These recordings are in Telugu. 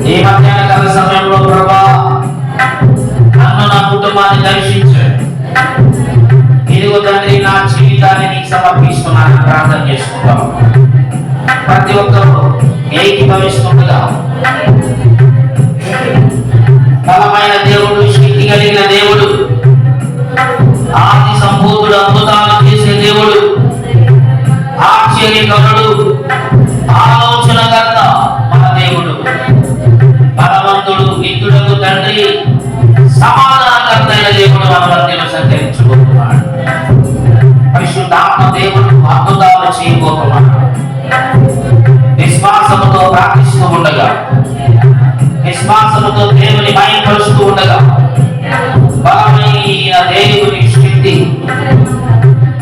ఈ మధ్యాహ్న కాల సమయంలో ప్రభువా నన్ను నా కుటుంబాన్ని దర్శించండి. ఇదిగో తండ్రి, నా జీవితాన్ని నీకు సమర్పిస్తున్నాను ప్రార్థన చేసుకుంటాం. ప్రతి ఒక్కరూ ఏకీభవిస్తుండగా బలమైన దేవుడు, శక్తి కలిగిన దేవుడు, ఆది సంపూర్ణుడు, అద్భుతాలు చేసే దేవుడు, ఆశ్చర్యకరుడు, ఆలోచనకర్త మన దేవుడు, బలవంతుడు, నిత్యుడకు తండ్రి, సమాధానకర్త అయిన దేవుడు మన మధ్యలో సంచరించబోతున్నాడు. పరిశుద్ధాత్మ దేవుడు అద్భుతాలు చేయబోతున్నాడు. విశ్వాసముతో ప్రార్థిస్తూ ఉండగా, విశ్వాసముతో దేవుని మహిమపరుస్తూ ఉండగా బలమైన దేవుని శక్తి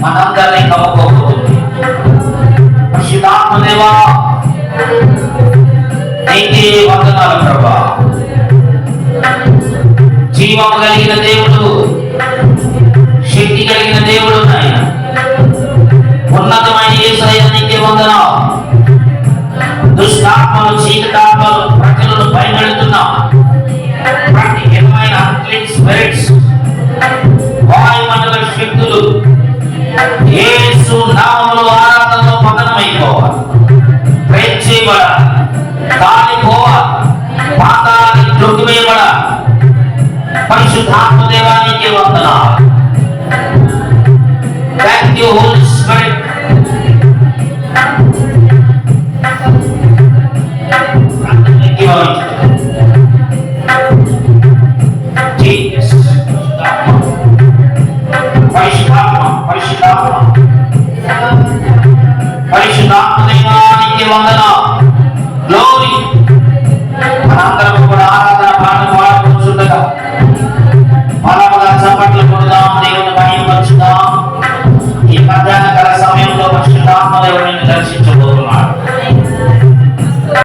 మనందరినీ కమ్ముకోబోతుంది. పరిశుద్ధాత్మ దేవా, నీకే వందనాలు ప్రభువా. జీవము కలిగిన దేవుడు, శక్తి కలిగిన దేవుడు, నాయన ఉన్నతమైన యేసయ్య నీకే వందనాలు. దుష్టాత్మలు, చీకటాత్మలు ప్రజలను భయపెడుతున్నా ప్రతి విధమైన అన్క్లీన్ స్పిరిట్స్, వాయుమండల శక్తులు యేసు నామములో ఆరాధనలో పతనమైపోవాలి, బ్రేక్ చేయబడాలి, కాలిపోవాలి, పాతాళానికి దొరికివేయబడాలి. పరిశుద్ధాత్మ దేవానికి వందనాలు. Thank you holy spirit. పరిశుద్ధాత్మ దేవానికి వందనాలు. గ్లోరీ. మనందరం కూడా ఆరాధన పాట పాడుకుంటుండగా బలముగా చప్పట్లు కొడదాం, దేవుని మహిమపరుచుదాం. ఈ మధ్యాహ్న కాల సమయంలో పరిశుద్ధాత్మ దేవుడిని దర్శించబోతున్నాం.